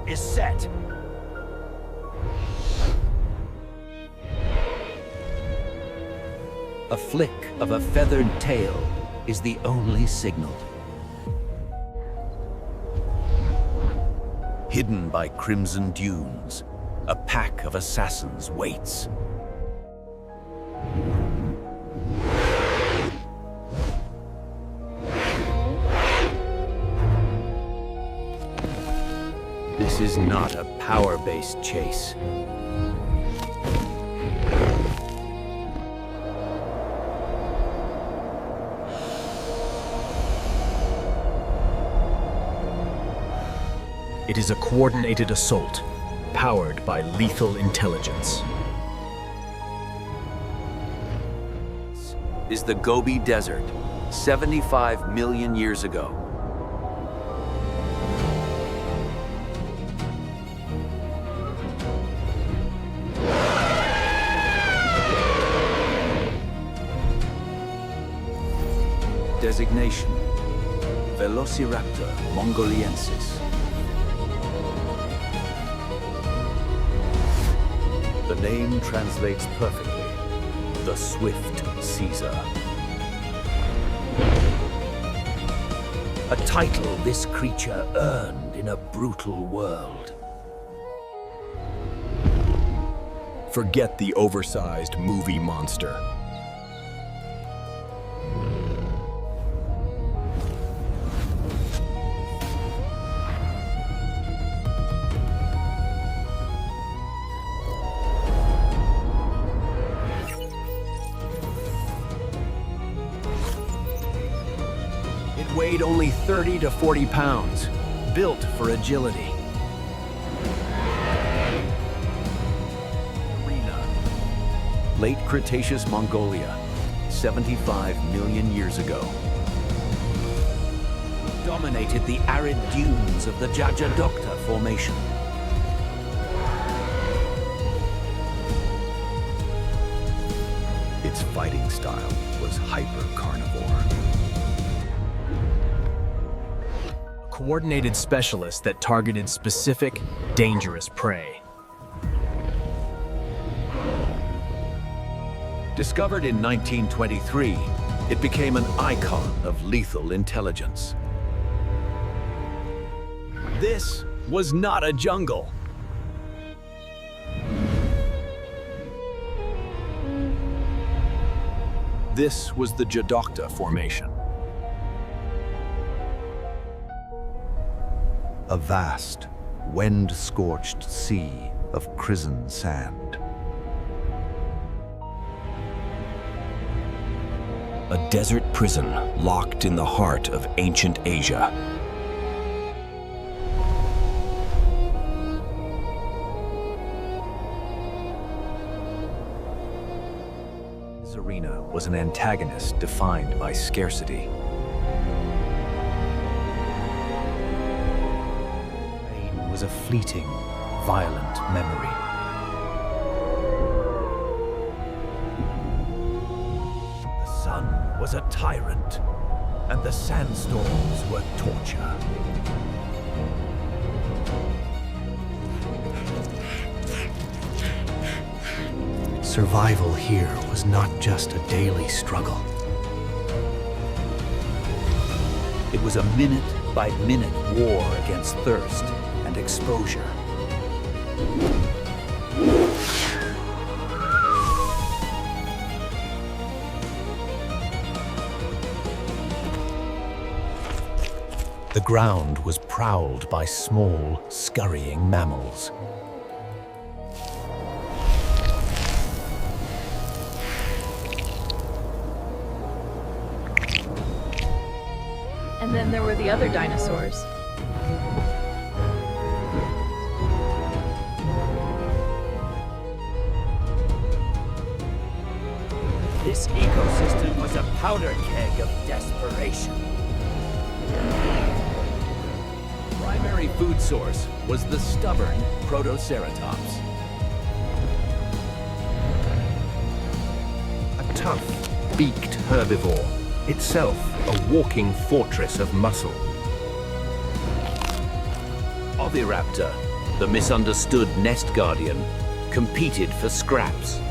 is set. A flick of a feathered tail is the only signal. Hidden by crimson dunes, a pack of assassins waits. This is not a power-based chase. It is a coordinated assault, powered by lethal intelligence. Is the Gobi Desert, 75 million years ago. Designation: Velociraptor mongoliensis. The name translates perfectly: the Swift Caesar. A title this creature earned in a brutal world. Forget the oversized movie monster. Weighed only 30 to 40 pounds, built for agility. Arena. Late Cretaceous Mongolia, 75 million years ago. Dominated the arid dunes of the Jajadokta Formation. Its fighting style was hyper-carnivore. Coordinated specialist that targeted specific, dangerous prey. Discovered in 1923, it became an icon of lethal intelligence. This was not a jungle. This was the Jadokta Formation. A vast, wind-scorched sea of crimson sand. A desert prison locked in the heart of ancient Asia. This arena was an antagonist defined by scarcity. A fleeting, violent memory. The sun was a tyrant, and the sandstorms were torture. Survival here was not just a daily struggle. It was a minute-by-minute war against thirst and exposure. The ground was prowled by small, scurrying mammals. And then there were the other dinosaurs. This ecosystem was a powder keg of desperation. Primary food source was the stubborn Protoceratops. A tough, beaked herbivore, itself a walking fortress of muscle. Oviraptor, the misunderstood nest guardian, competed for scraps.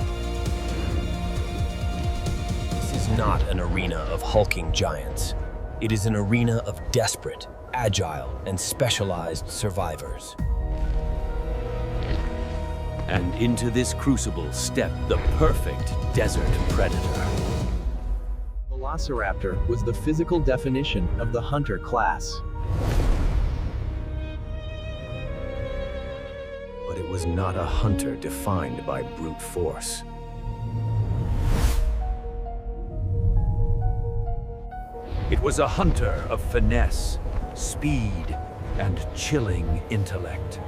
This is not an arena of hulking giants. It is an arena of desperate, agile, and specialized survivors. And into this crucible stepped the perfect desert predator. Velociraptor was the physical definition of the hunter class. But it was not a hunter defined by brute force. It was a hunter of finesse, speed, and chilling intellect.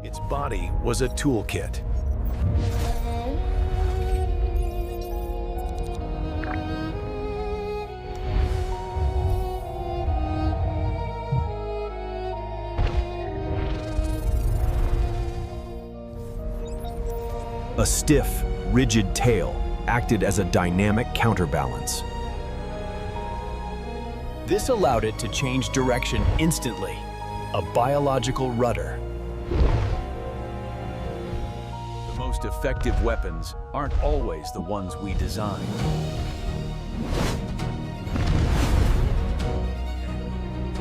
Its body was a toolkit. A stiff, rigid tail acted as a dynamic counterbalance. This allowed it to change direction instantly, a biological rudder. The most effective weapons aren't always the ones we design.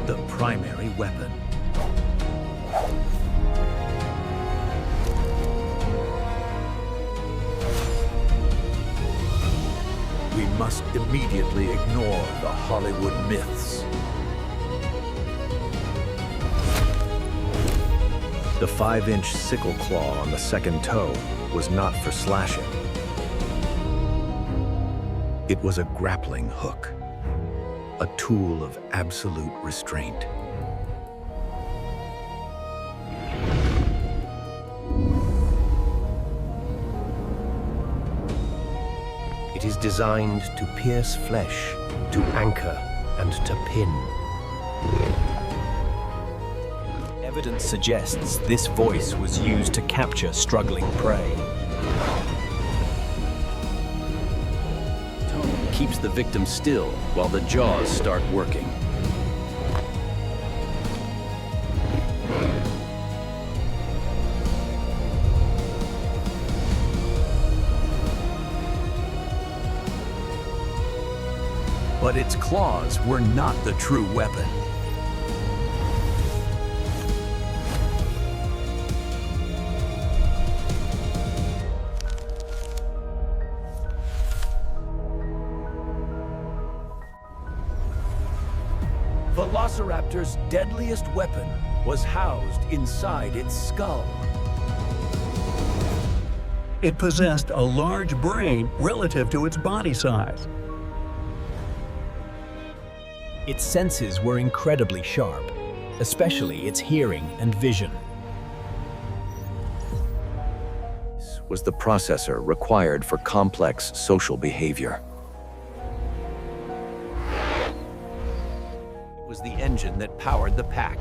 The primary weapon. We must immediately ignore the Hollywood myths. The 5-inch sickle claw on the second toe was not for slashing. It was a grappling hook, a tool of absolute restraint. It is designed to pierce flesh, to anchor, and to pin. Evidence suggests this voice was used to capture struggling prey. Tone keeps the victim still while the jaws start working. But its claws were not the true weapon. Velociraptor's deadliest weapon was housed inside its skull. It possessed a large brain relative to its body size. Its senses were incredibly sharp, especially its hearing and vision. This was the processor required for complex social behavior. It was the engine that powered the pack.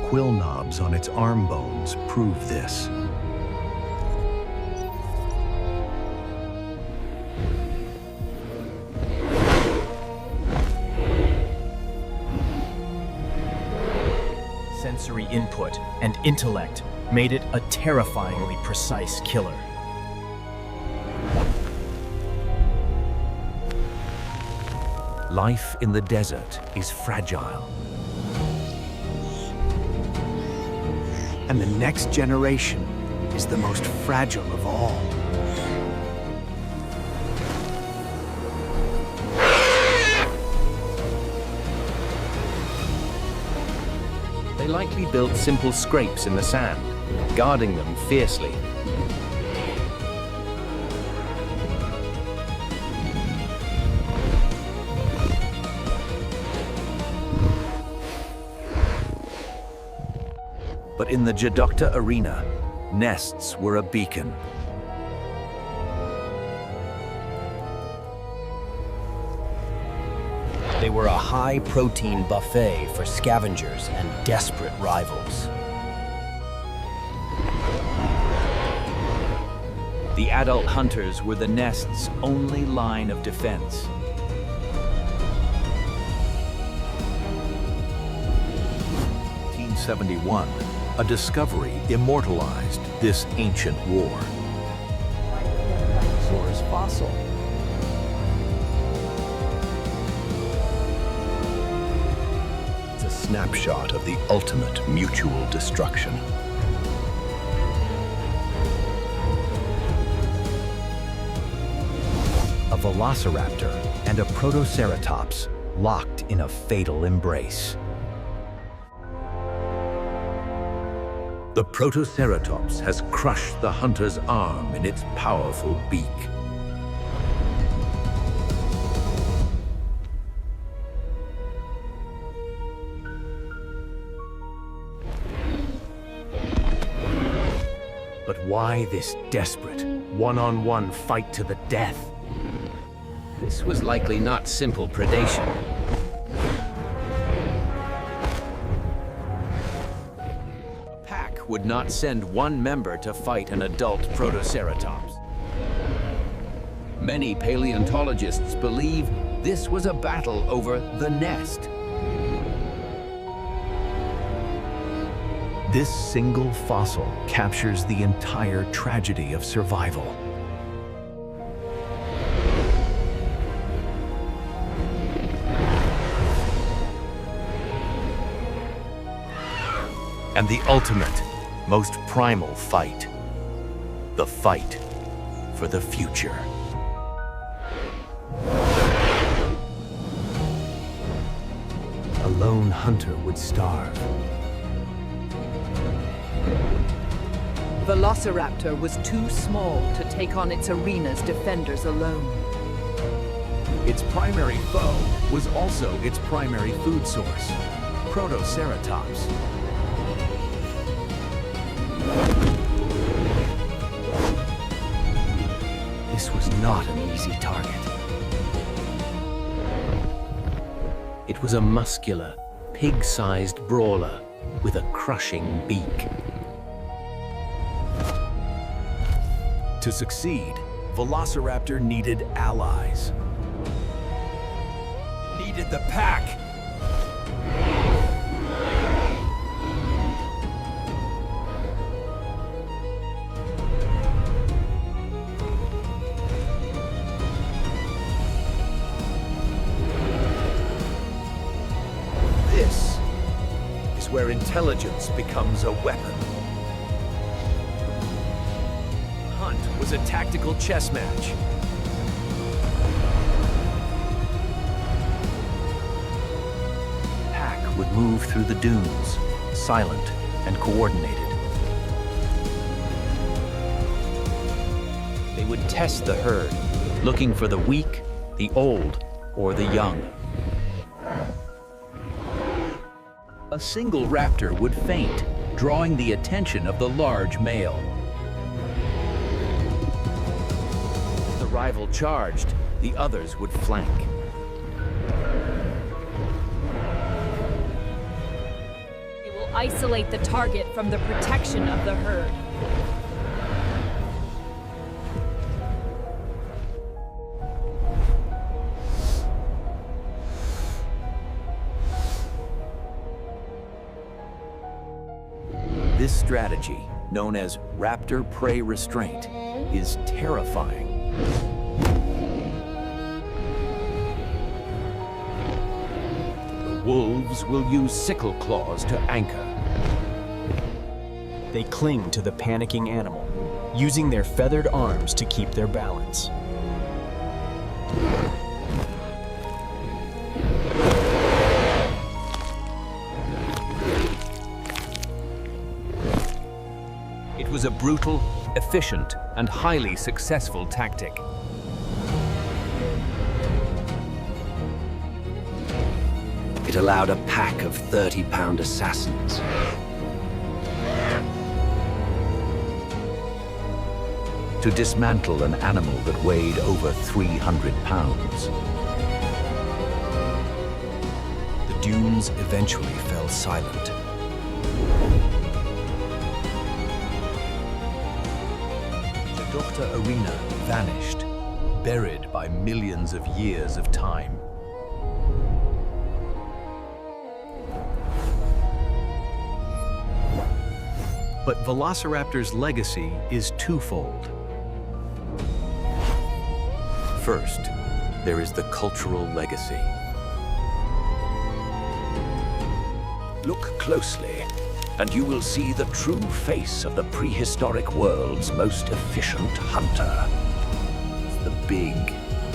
Quill knobs on its arm bones prove this. Sensory input and intellect made it a terrifyingly precise killer. Life in the desert is fragile. And the next generation is the most fragile of all. They likely built simple scrapes in the sand, guarding them fiercely. But in the Jadocta arena, nests were a beacon. They were a high-protein buffet for scavengers and desperate rivals. The adult hunters were the nest's only line of defense. 1971, a discovery immortalized this ancient war. Dinosaur's fossil. It's a snapshot of the ultimate mutual destruction. A Velociraptor and a Protoceratops locked in a fatal embrace. The Protoceratops has crushed the hunter's arm in its powerful beak. But why this desperate, one-on-one fight to the death? This was likely not simple predation. A pack would not send one member to fight an adult Protoceratops. Many paleontologists believe this was a battle over the nest. This single fossil captures the entire tragedy of survival. And the ultimate, most primal fight. The fight for the future. A lone hunter would starve. Velociraptor was too small to take on its arena's defenders alone. Its primary foe was also its primary food source, Protoceratops. This was not an easy target. It was a muscular, pig-sized brawler with a crushing beak. To succeed, Velociraptor needed allies. It needed the pack. This is where intelligence becomes a weapon. Was a tactical chess match. Pack would move through the dunes, silent and coordinated. They would test the herd, looking for the weak, the old, or the young. A single raptor would faint, drawing the attention of the large male. Rival charged, the others would flank. They will isolate the target from the protection of the herd. This strategy, known as raptor prey restraint, is terrifying. The wolves will use sickle claws to anchor. They cling to the panicking animal, using their feathered arms to keep their balance. It was a brutal, efficient, and highly successful tactic. It allowed a pack of 30-pound assassins to dismantle an animal that weighed over 300 pounds. The dunes eventually fell silent. The Doctor Arena vanished, buried by millions of years of time. But Velociraptor's legacy is twofold. First, there is the cultural legacy. Look closely, and you will see the true face of the prehistoric world's most efficient hunter. The big,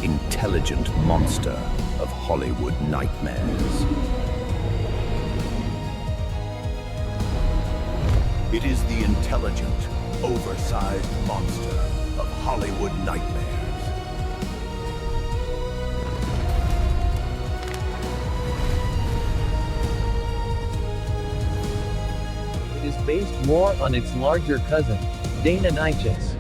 intelligent monster of Hollywood nightmares. It is the intelligent, oversized monster of Hollywood nightmares. It is based more on its larger cousin, Deinonychus.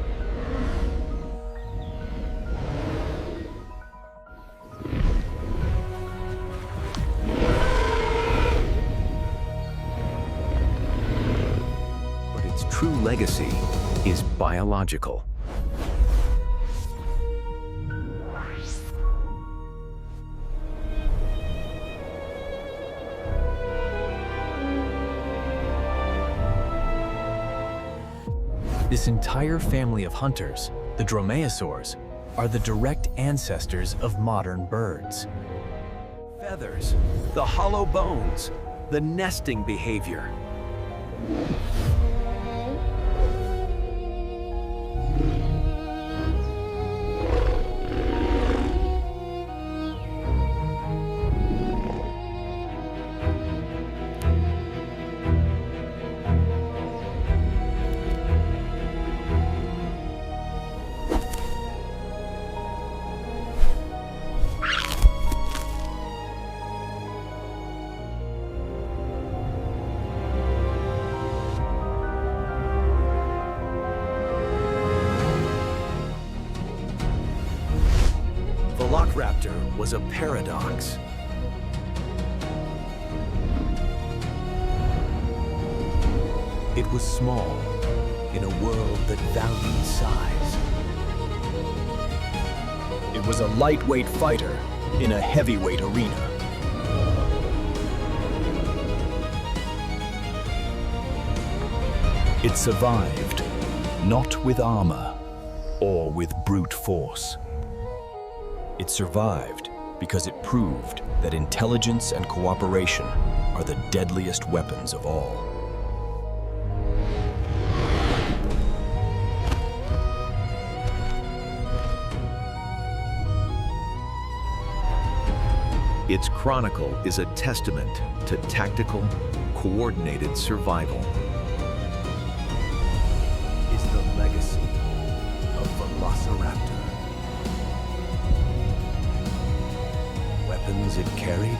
But its true legacy is biological. This entire family of hunters, the Dromaeosaurs, are the direct ancestors of modern birds. Feathers, the hollow bones, the nesting behavior. Velociraptor was a paradox. It was small in a world that valued size. It was a lightweight fighter in a heavyweight arena. It survived, not with armor or with brute force. It survived because it proved that intelligence and cooperation are the deadliest weapons of all. Its chronicle is a testament to tactical, coordinated survival. Is the legacy of Velociraptor. Weapons it carried?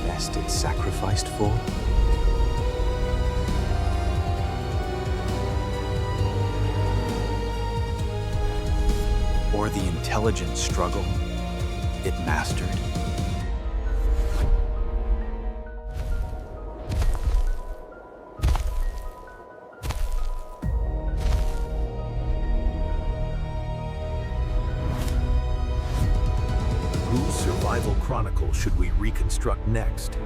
Best it sacrificed for? Or the intelligent struggle it mastered? Whose survival chronicle should we reconstruct next?